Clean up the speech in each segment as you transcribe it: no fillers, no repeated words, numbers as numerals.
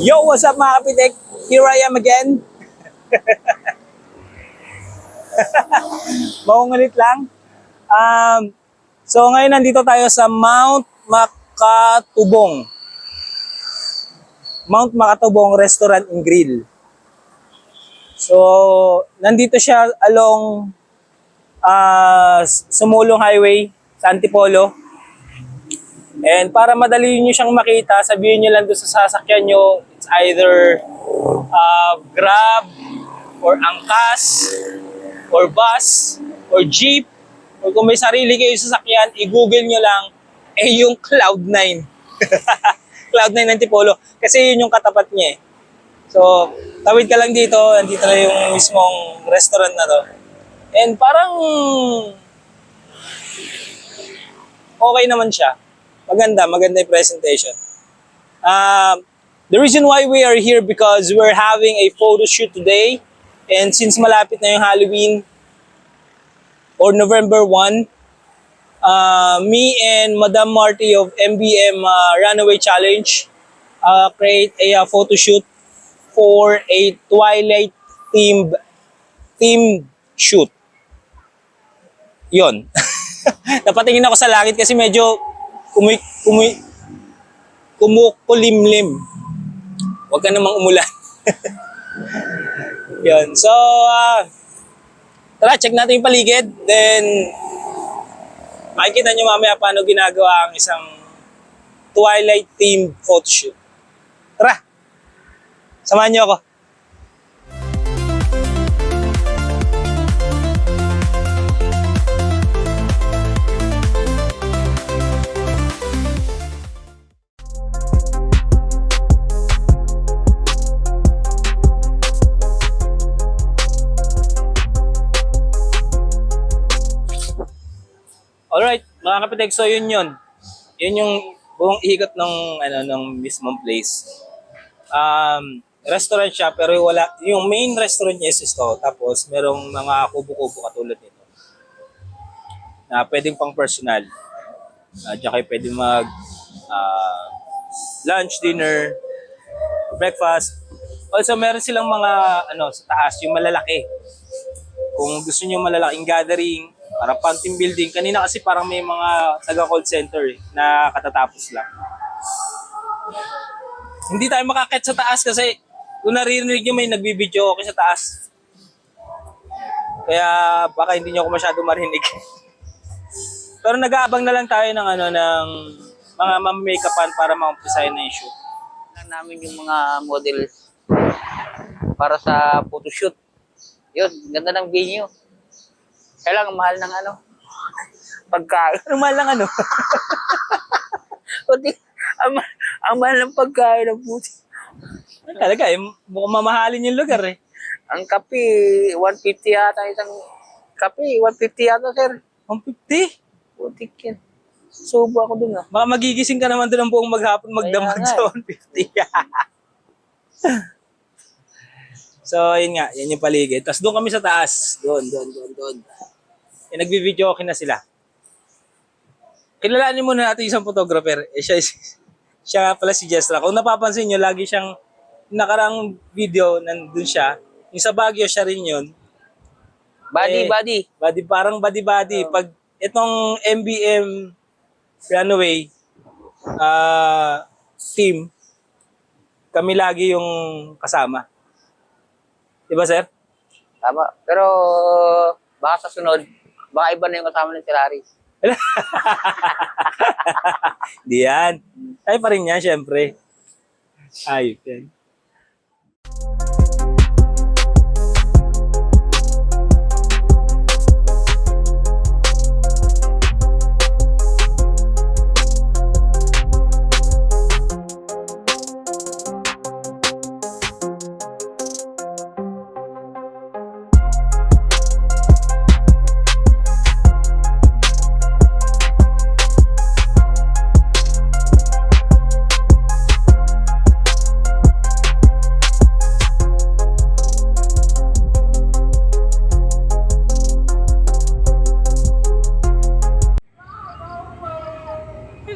Yo, what's up mga kapitek? Here I am again. Maungulit lang. So ngayon nandito tayo sa Mount Makatubong. Mount Makatubong Restaurant and Grill. So nandito siya along Sumulong Highway sa Antipolo. And para madali nyo siyang makita, sabihin nyo lang doon sa sasakyan nyo, it's either Grab, or Angkas, or bus, or jeep, or kung may sarili kayo sasakyan, i-google nyo lang, yung Cloud9. Cloud9 Antipolo. Kasi yun yung katapat niya eh. So, tawid ka lang dito, nandito na yung mismong restaurant na to. And parang okay naman siya. Maganda yung presentation. The reason why we are here because we're having a photo shoot today. And since malapit na yung Halloween or November 1, me and Madam Marty of MBM Runaway Challenge create a photo shoot for a Twilight theme shoot. Yon. Napatingin ako sa langit kasi medyo kumukulimlim. Huwag ka namang umulan. Yan. So, tara, check natin yung paligid. Then, makikita nyo mamaya paano ginagawa ang isang Twilight-themed photoshoot. Tara! Samahan nyo ako. Alright, mga kapitek, so yun. Yun yung buong ikot ng mismong place. Restaurant siya pero wala, yung main restaurant niya is ito. Tapos merong mga kubo-kubo katulad nito. Na pwedeng pang personal. Diyan kayo pwedeng mag lunch, dinner, breakfast. Also meron silang mga sa taas, yung malalaki. Kung gusto niyo malalaking gathering, parang pang team building. Kanina kasi parang may mga taga-call center na katatapos lang. Hindi tayo makakit sa taas kasi kung naririnig nyo may nagbibideo ako sa taas. Kaya baka hindi nyo ako masyado marinig. Pero nag-aabang na lang tayo ng ng mga make-upan para ma-umpisahin na yung shoot. Lang namin yung mga model para sa photoshoot. Yun, ganda ng venue. Kailangan mahal ng pagkain. Ano mahal lang Pati, ang mahal ng pagkain ng puti. Talaga mukhang mamahalin yung lugar eh. Ang kape, 150 yata isang kape. 150 yata, sir. 150? Putik yan. Subo ako dun Baka magigising ka naman doon ang buong maghapon magdamag sa 150. So, yun nga. Yan yung paligid. Tapos doon kami sa taas. Doon. Nagbibideo okay na sila. Kilalanin muna natin isang photographer. Siya pala si Jestra. Kung napapansin nyo, lagi siyang nakarang video, nandun siya. Yung sa Baguio, siya rin yun. Body. Parang body. Pag itong MBM Runaway team, kami lagi yung kasama. Diba, sir? Tama. Pero baka sa sunod, baka iba na yung kasama ng Ferrari. Di yan. Ay pa rin yan, syempre. Ayun yan.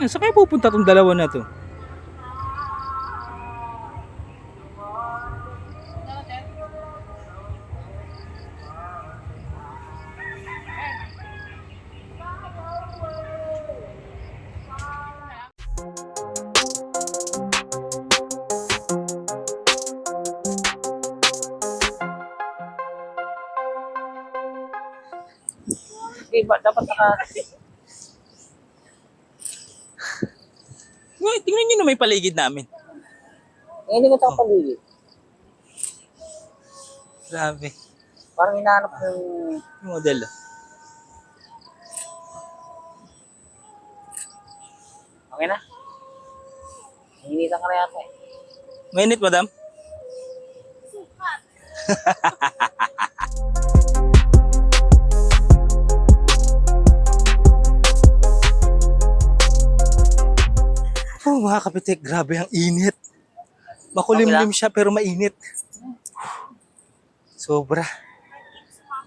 Saan kayo pupunta tong dalawa na to? Hindi ba? Dapat naka... Ngayon, tingnan nyo na may paligid namin. Hindi ko ito paligid. Grabe. Parang hinahanap yung... Yung model. Okay na? Hinitan ka na yata eh. Mainit, madam? Oh, mga kapitik, grabe ang init. Makulimlim siya pero mainit. Sobra.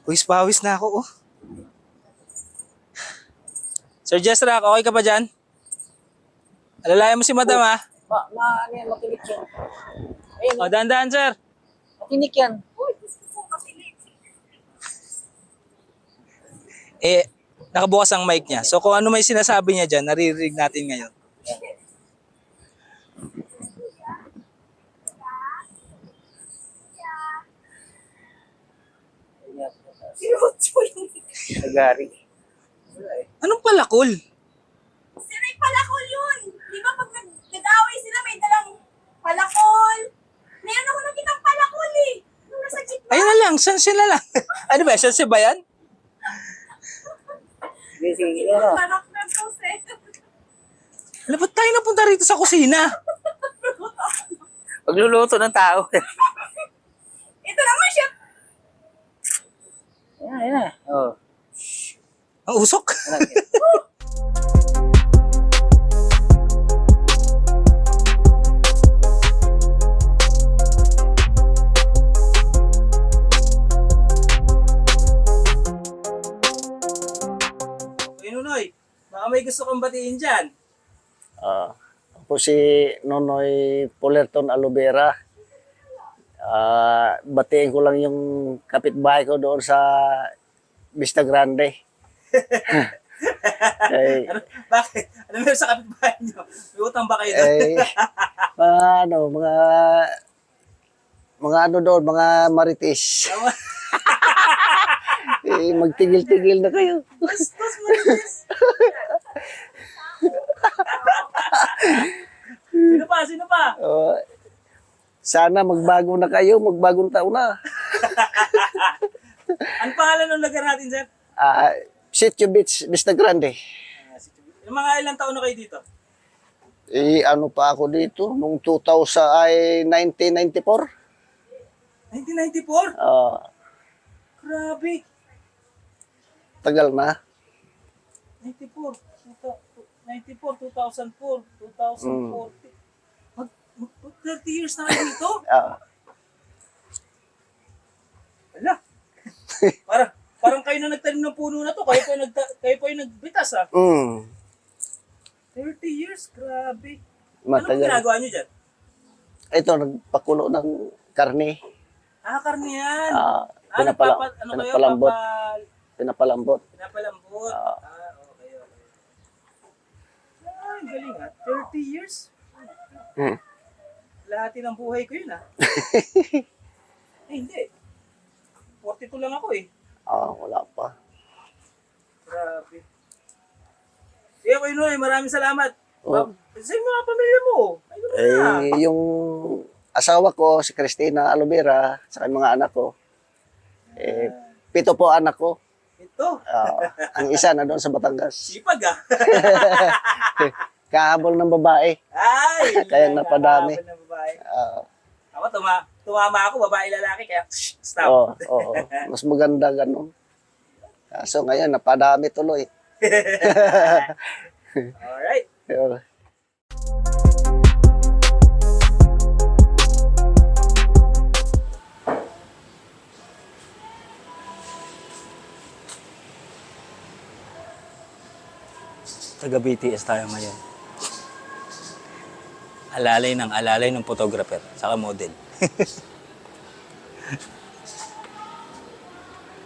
Pawis-pawis na ako, oh. Sir Jesrak, okay ka ba dyan? Alalayan mo si madam, ha? Ano yan, matinik yan. Ayun, O, dahan-dahan, sir. matinik yan. Nakabukas ang mic niya. So, kung ano may sinasabi niya dyan, naririnig natin ngayon. Nagari. Anong palakol? Sino yung palakol yun? Di ba pag nag-away sila may dalang palakol? Meron ako nakitang palakol eh. Nung nasa jeep Ayun na lang, san sila lang. Ano ba, san ba yan? Sige, ano? Parang nagpos eh. Ano, ba't tayo napunta rito sa kusina? Pagluluto ng tao. Ito naman siya. Yan na. Oh. Ang usok. Nunoy, baka may gusto kang batiin dyan. Ako si Nonoy Polerton Alubera. Batiin ko lang yung kapitbahay ko doon sa Vista Grande. Bakit? Ano meron sa kapitbahay nyo? May utang ba kayo doon? Mga ano doon, mga marites. Magtigil-tigil na kayo. Bastos marites. Sino pa? Sana magbago na kayo, magbagong taon na. Ano pangalan ng lugar natin, sir? Sitio Beach, Vista Grande. Yung mga ilang taon na kayo dito? Ano pa ako dito, nung 1994. 1994? Grabe. Tagal na. 94, 2004, 2014. Mag 30 years na kayo dito? Wala. Parang kayo na nagtanim ng puno na to. Kayo po yung nagbitas, ha? 30 years? Grabe. Ano Matagal. ba ginagawa nyo dyan? Ito, nagpakulo ng karne. Karne yan. Pinapalambot. Pinapalambot. Pinapalambot. Okay. Ang galing, ha? 30 years? Lahati ng buhay ko yun, ha? Hindi. 42 lang ako, eh. Wala pa. Grabe. Sige, Kuya Noy, maraming salamat. Sa mga pamilya mo. Yung asawa ko, si Cristina Alubera, sa mga anak ko. 7 po anak ko. Ito. Ang isa na doon sa Batangas. Sipag, ha? Kahabol ng babae. Ay! Kaya napadami. Ng babae. Ako, tumama ako, babae lalaki, kaya stop. Oo. Mas maganda ganun. So ngayon, napadami tuloy. Alright. Taga BTS tayo ngayon. Alalay ng photographer, saka model.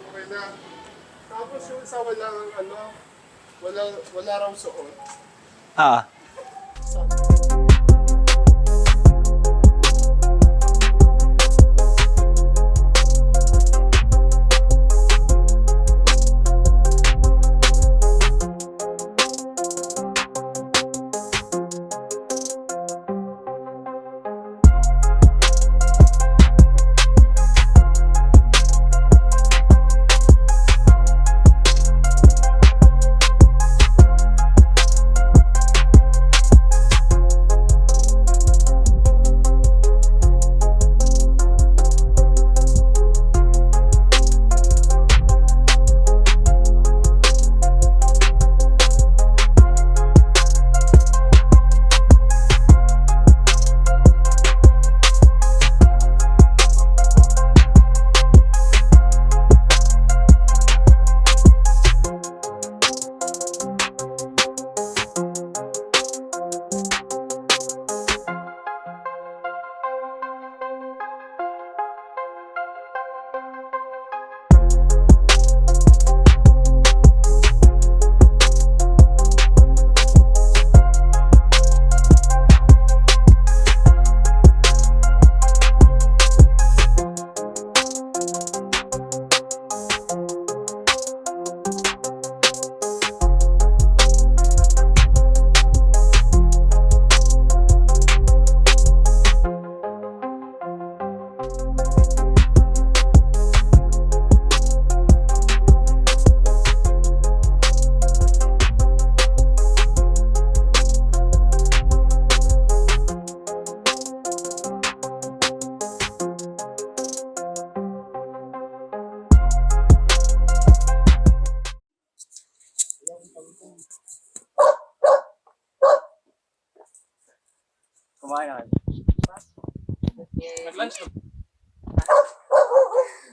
Okay na. Tapos yung isa wala raw suot.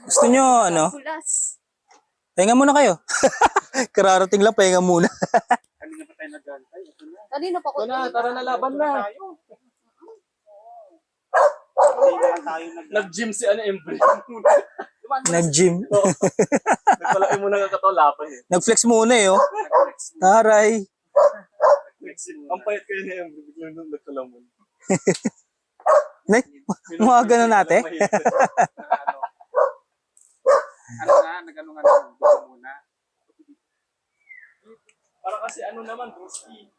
Gusto nyo, ano? Kulas. Pahinga muna kayo. Kararating lang, pahinga muna. Kanina pa ko. Tara na, laban na. Nag-gym si Embre. Nag-gym. Nagpalaki mo na kakatolapan eh. Nag-flex muna eh, oh. Taray. Ang payat kayo ni Embre, biglang nung nagkalamon. Nay, mga ganun natin. Nag-ano nga naman, dito muna. Para kasi ano naman, broski.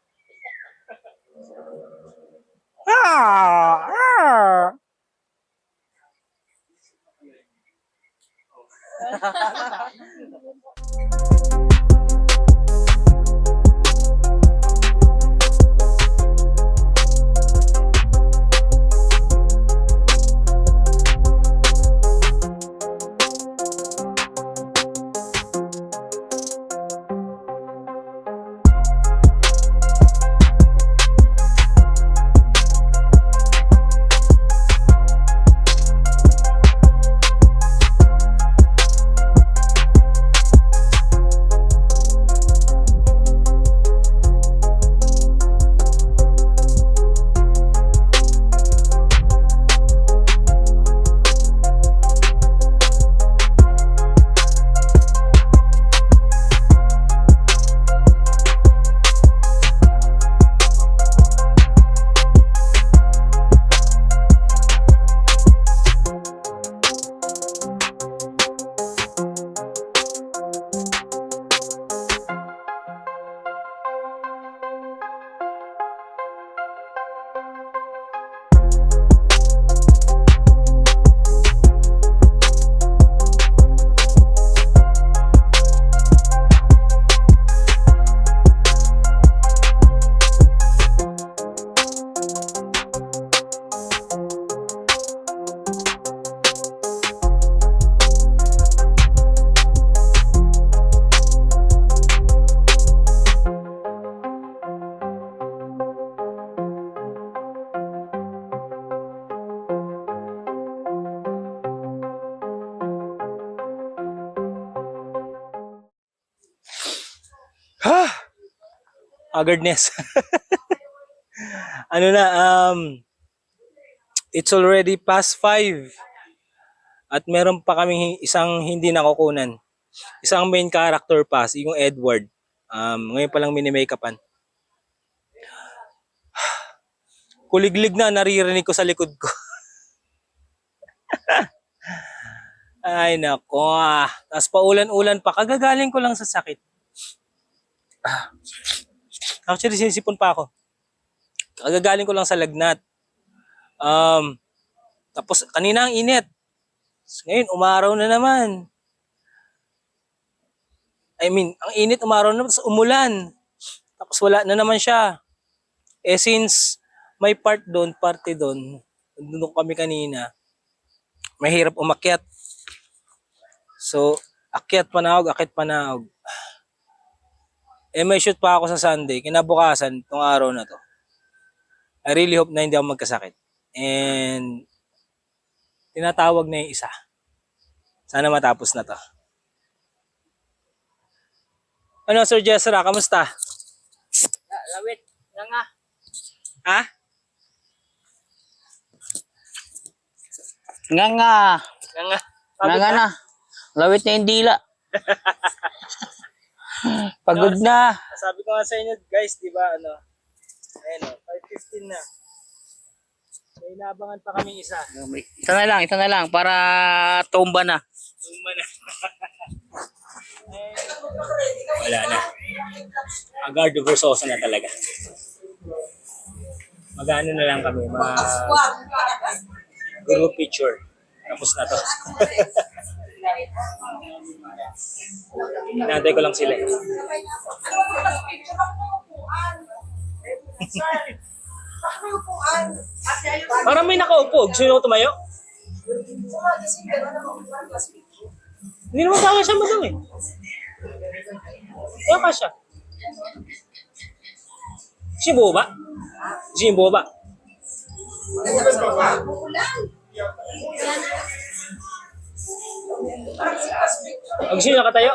Haggardness. Ano na, it's already past 5. At meron pa kaming isang hindi nakukunan. Isang main character pa, yung Edward. Ngayon pa lang mini-makeupan. Kuliglig na, naririnig ko sa likod ko. Ay, nako. Tapos paulan-ulan pa. Kagagaling ko lang sa sakit. Actually, sinisipon pa ako. Kagagaling ko lang sa lagnat. Tapos, kanina ang init. Ngayon, umaraw na naman. I mean, ang init, umaraw na naman. Tapos umulan. Tapos wala na naman siya. Eh, since may party doon, doon kami kanina, mahirap umakyat. So, akyat panahog. Eh, may shoot pa ako sa Sunday. Kinabukasan, itong araw na to. I really hope na hindi ako magkasakit. And, tinatawag na yung isa. Sana matapos na to. Ano, Sir Jessera, kamusta? Lawit. Nga nga. Ha? Nga nga. Nga. Nga nga na. Lawit na yung dila. Pagod na. Sabi ko nga sa inyo, guys, di ba, ano, ayun o, 5:15 na. May inabangan pa kaming isa. Isa na lang para tumba na. Tuma na. Wala na. Agardo Versosa na talaga. Mag-ano na lang kami, group picture. Tapos na to. Hinantay ko lang sila. Parang may nakaupo. Gusto nyo tumayo? Hindi naman kaya siya madam eh. Kaya ka siya. Si Boba? Si Boba? Gusto nyo nakatayo?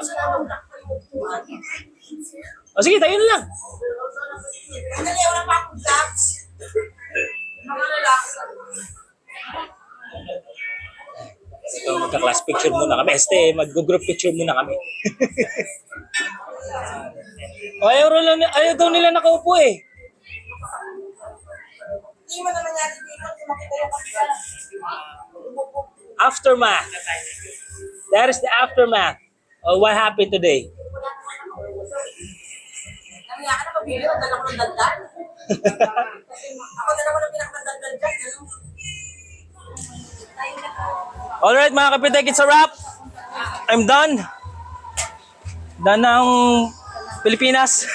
O sige, tayo na lang. Dali, wala pa akong vlogs. Mga lalaki. Ito, magka-class picture muna kami. Mag-group picture muna kami. Ayaw daw nila nakaupo eh. Hindi mo na nangyari dito. Sumakita yung kapila. Aftermath. That is the aftermath of what happened today. Nangyari ka na pabili. Dala ko ng dagdag. Ako na naman ang pinakamadagdag dyan. Ano? Alright mga kapitek, it's a wrap. I'm done. Done ng Pilipinas.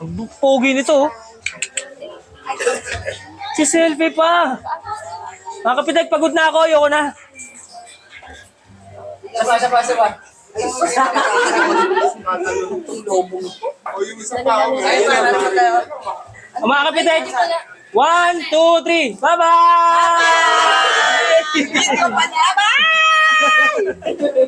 Ang pogi nito. Si selfie pa. Mga kapitek, pagod na ako. Ayoko na. Mga kapitek, 1, 2, 3. Bye-bye! Bye!